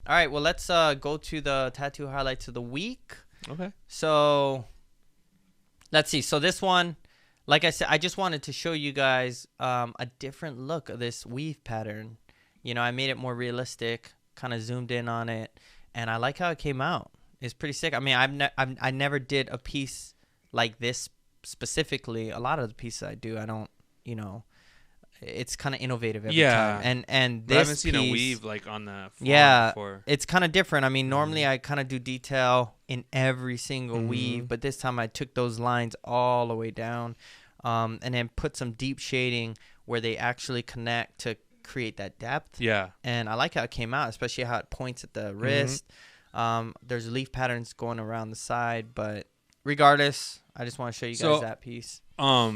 All right, well, let's go to the tattoo highlights of the week. Okay. So let's see. So this one, like I said, I just wanted to show you guys a different look of this weave pattern. You know, I made it more realistic, kind of zoomed in on it, and I like how it came out. It's pretty sick. I mean, I never did a piece like this specifically. A lot of the pieces I do, I don't, you know, it's kind of innovative every time. And this I haven't seen piece, a weave like on the yeah, before. it's kind of different. I mean, normally I kind of do detail in every single weave, but this time I took those lines all the way down, and then put some deep shading where they actually connect to create that depth. Yeah. And I like how it came out, especially how it points at the wrist. There's leaf patterns going around the side, but regardless, I just want to show you guys that piece. I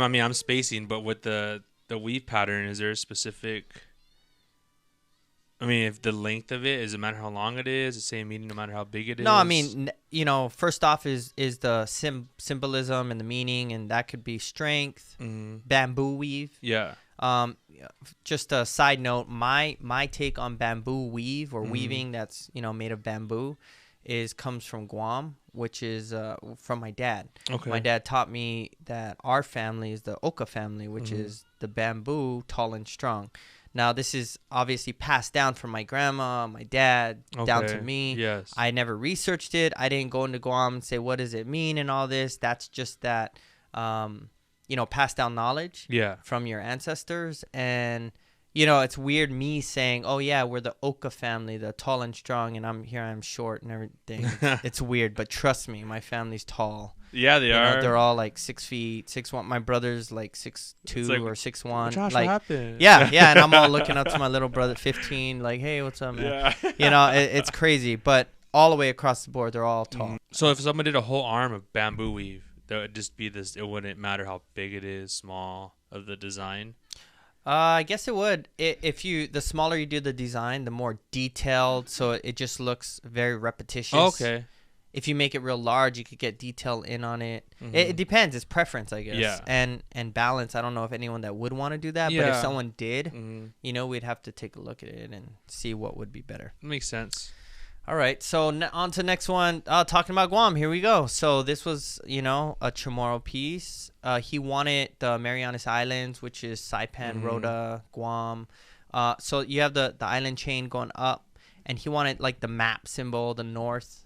mean, I'm spacing, but with the weave pattern, is there a specific? I mean, if the length of it, does it matter how long it is? The same meaning no matter how big it is? No, I mean, you know, first off is the symbolism and the meaning, and that could be strength, bamboo weave. Yeah. Just a side note, my take on bamboo weave or weaving that's, you know, made of bamboo comes from Guam, which is from my dad. Okay. My dad taught me that our family is the Oka family, which is the bamboo, tall and strong. Now, this is obviously passed down from my grandma, my dad, down to me. Yes. I never researched it. I didn't go into Guam and say, what does it mean and all this. That's just that, you know, passed down knowledge from your ancestors. And, you know, it's weird me saying, oh, yeah, we're the Oka family, the tall and strong, and I'm short and everything. It's weird, but trust me, my family's tall. Yeah, they are. Know, they're all like 6 feet, 6'1". My brother's like 6'2" like, or 6'1". Josh, like, what happened? Yeah, and I'm all looking up to my little brother, 15, like, hey, what's up, man? Yeah. You know, it's crazy, but all the way across the board, they're all tall. So if someone did a whole arm of bamboo weave, that would just be this. It wouldn't matter how big it is, small of the design. I guess it would. The smaller you do the design, the more detailed, so it just looks very repetitious. Okay. If you make it real large, you could get detail in on it. It depends. It's preference, I guess. Yeah. And balance. I don't know if anyone that would want to do that, but if someone did, you know, we'd have to take a look at it and see what would be better. Makes sense. All right. So on to next one. Talking about Guam. Here we go. So this was, you know, a Chamorro piece. He wanted the Marianas Islands, which is Saipan, Rota, Guam. So you have the island chain going up, and he wanted like the map symbol, the north.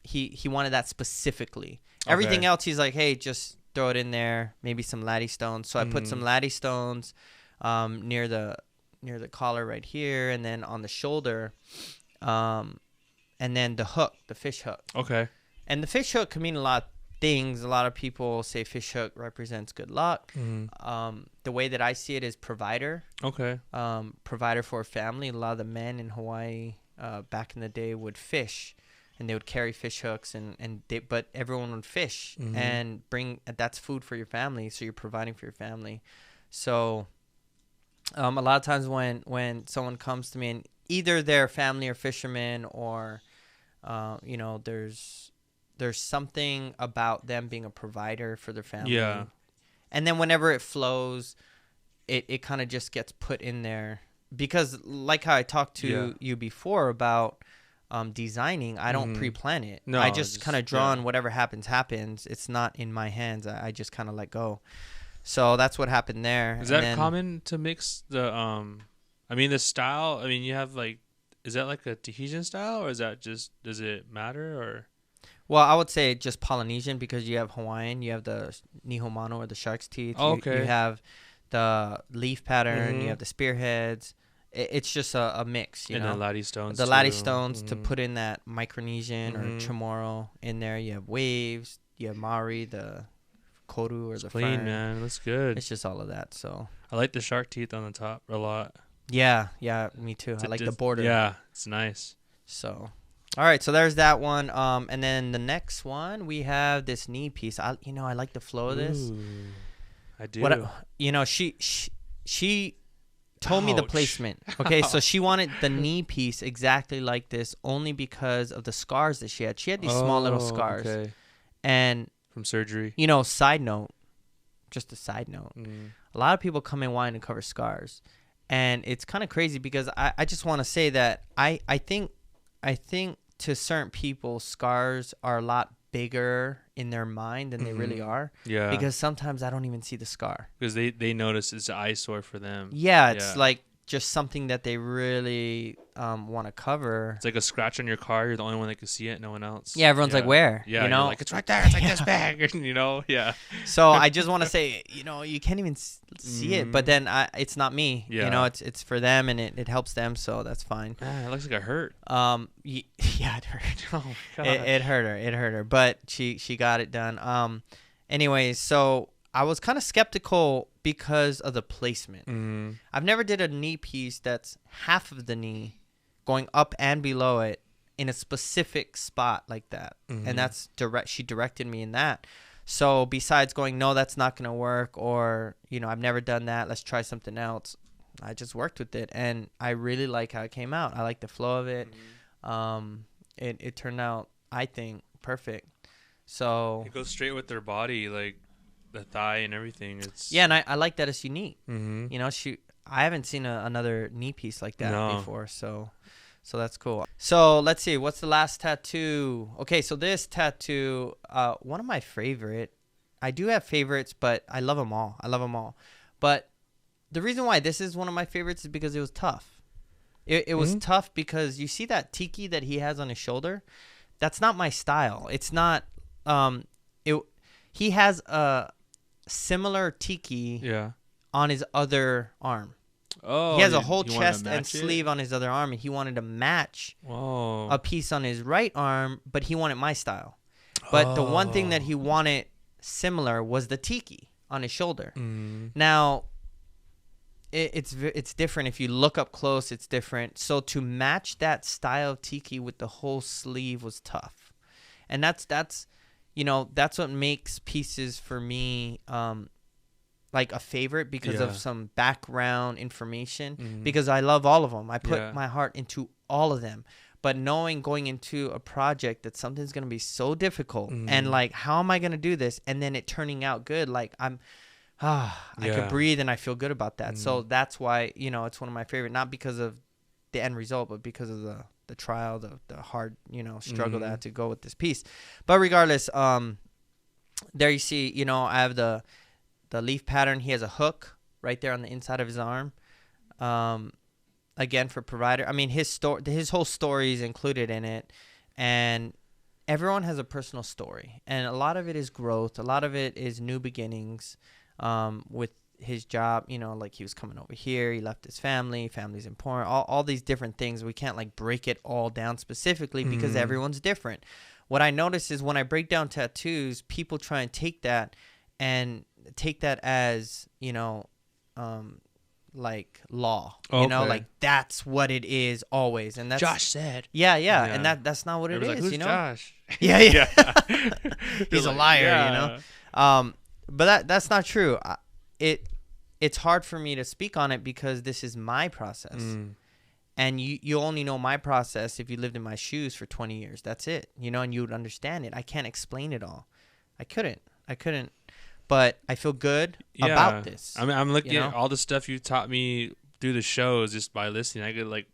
He wanted that specifically. Okay. Everything else, he's like, hey, just throw it in there. Maybe some laddie stones. So I put some laddie stones near the collar right here, and then on the shoulder, and then the hook, the fish hook. Okay. And the fish hook can mean a lot of things. A lot of people say fish hook represents good luck. The way that I see it is provider. Okay. Provider for a family. A lot of the men in Hawaii back in the day would fish. And they would carry fish hooks, but everyone would fish and bring. That's food for your family, so you're providing for your family. So, a lot of times when someone comes to me, and either they're family or fishermen, or, you know, there's something about them being a provider for their family. Yeah. And then whenever it flows, it kind of just gets put in there because, like how I talked to you before about. Designing, I don't pre-plan it. No, I just kind of draw on whatever happens. It's not in my hands. I just kind of let go. So that's what happened there. Is that common to mix the I mean the style? I mean you have like, is that like a Tahitian style, or is that just, does it matter, or? Well, I would say just Polynesian, because you have Hawaiian, you have the nihomano or the shark's teeth. Oh, okay. You have the leaf pattern. You have the spearheads. It's just a mix, you know. And the laddie stones. The laddie stones to put in that Micronesian or Chamorro in there. You have waves. You have Maori, the koru or the clean, fern. Man. That's good. It's just all of that. So I like the shark teeth on the top a lot. Yeah, me too. I like the border. Yeah, it's nice. So, all right. So there's that one. And then the next one, we have this knee piece. I like the flow of this. I do. She told me the placement. Okay, so she wanted the knee piece exactly like this only because of the scars that she had. She had these small little scars. Okay. And from surgery. You know, just a side note. A lot of people come in wanting to cover scars. And it's kind of crazy because I just want to say that I think to certain people, scars are a lot bigger in their mind than they really are. Yeah. Because sometimes I don't even see the scar. Because they notice it's an eyesore for them. Yeah, it's like just something that they really want to cover. It's like a scratch on your car. You're the only one that can see it. No one else. Yeah, everyone's like, where? Yeah, you know, like it's right there. It's like this bag. You know, yeah. So I just want to say, you know, you can't even see it, but then it's not me. Yeah. You know, it's for them and it helps them, so that's fine. It looks like it hurt. Yeah, it hurt. Oh my God. It hurt her. It hurt her, but she got it done. Anyways, so I was kind of skeptical because of the placement. I've never did a knee piece that's half of the knee going up and below it in a specific spot like that. And that's she directed me in that. So besides going, no, that's not going to work, or, you know, I've never done that, let's try something else, I just worked with it and I really like how it came out. I like the flow of it. It turned out, I think, perfect. So it goes straight with their body, like the thigh and everything. It's and I like that it's unique. You know, I haven't seen another knee piece like that before, so that's cool. So let's see, what's the last tattoo? Okay, so this tattoo, one of my favorite. I do have favorites, but I love them all. But the reason why this is one of my favorites is because it was tough. It was tough because you see that tiki that he has on his shoulder? That's not my style. It's not. He has a similar tiki on his other arm. Oh, he has a whole chest and sleeve on his other arm, and he wanted to match a piece on his right arm, but he wanted my style. But the one thing that he wanted similar was the tiki on his shoulder. Now, it's different. If you look up close, it's different. So to match that style of tiki with the whole sleeve was tough. And that's you know, that's what makes pieces for me like a favorite, because of some background information, because I love all of them. I put my heart into all of them. But knowing going into a project that something's going to be so difficult and like, how am I going to do this? And then it turning out good. Like I could breathe and I feel good about that. So that's why, you know, it's one of my favorite, not because of the end result, but because of the trial, the hard, you know, struggle that I had to go with this piece. But regardless, there you see, you know, I have the leaf pattern. He has a hook right there on the inside of his arm. Again, for provider. I mean, his whole story is included in it, and everyone has a personal story, and a lot of it is growth. A lot of it is new beginnings. With his job, you know, like he was coming over here, he left his family's important, all these different things. We can't like break it all down specifically because everyone's different. What I notice is when I break down tattoos, people try and take that as, you know, like law, you know, like that's what it is always. And that's Josh said. Yeah. And that's not what it is, like, who's you know? Josh? Yeah. He's a like, liar, you know? But that's not true. It's hard for me to speak on it because this is my process. And you only know my process if you lived in my shoes for 20 years. That's it, you know, and you would understand it. I can't explain it all. I couldn't. But I feel good about this. I mean, I'm looking at all the stuff you taught me through the shows just by listening. I could like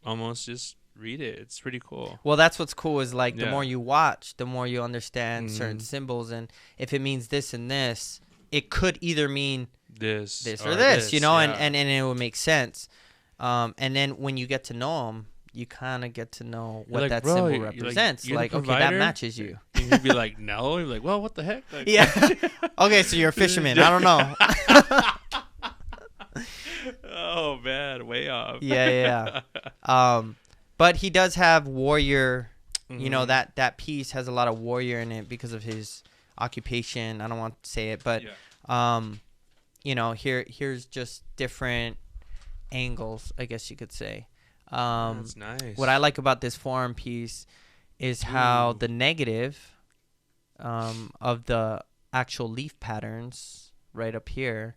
almost just read it. It's pretty cool. Well, that's what's cool is like the more you watch, the more you understand certain symbols. And if it means this and this, it could either mean this or this, you know, and it would make sense. And then when you get to know them, you kind of get to know what like, that bro, symbol represents. Like, okay, that matches you. And you'd be like, no. You're like, well, what the heck? Like, yeah. Okay, so you're a fisherman. I don't know. Oh, man. Way off. Yeah. But he does have warrior. You know, that piece has a lot of warrior in it because of his occupation. I don't want to say it, but, you know, here's just different angles, I guess you could say. That's nice. What I like about this forearm piece is how the negative of the actual leaf patterns right up here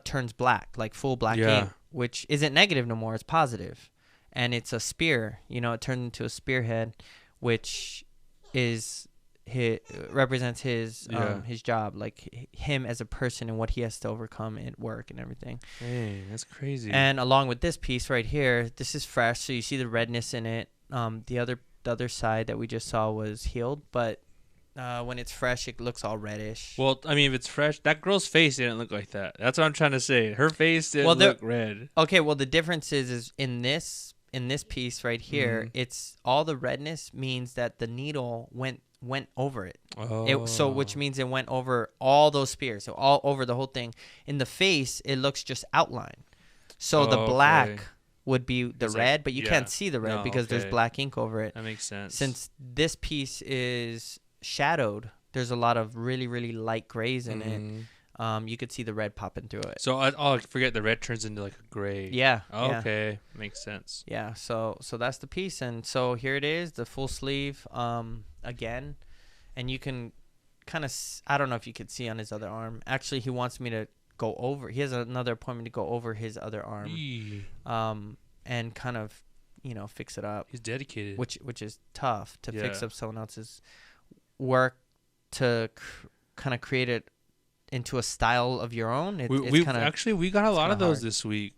turns black, like full black ink, which isn't negative no more. It's positive. And it's a spear. You know, it turned into a spearhead, which is represents his Yeah. his job, like him as a person and what he has to overcome at work and everything. Hey, that's crazy. And along with this piece right here, this is fresh, so you see the redness in it. The other side that we just saw was healed, but when it's fresh, it looks all reddish. Well, I mean, if it's fresh, that girl's face didn't look like that. That's what I'm trying to say. Her face didn't look red. Okay, well the difference is in this piece right here, it's all the redness means that the needle went over it. Oh. So which means it went over all those spears, so all over the whole thing. In the face, it looks just outline. So the black would be the red, but you can't see the red because there's black ink over it. That makes sense. Since this piece is shadowed, there's a lot of really, really light grays in it. You could see the red popping through it. So I forget the red turns into like a gray. Yeah. Okay, makes sense. Yeah. So that's the piece, and so here it is, the full sleeve. Again, and you can kind of I don't know if you could see on his other arm. Actually, he wants me to go over. He has another appointment to go over his other arm. And kind of, fix it up. He's dedicated. Which is tough to fix up someone else's work, to kind of create it into a style of your own. We got a lot of those this week.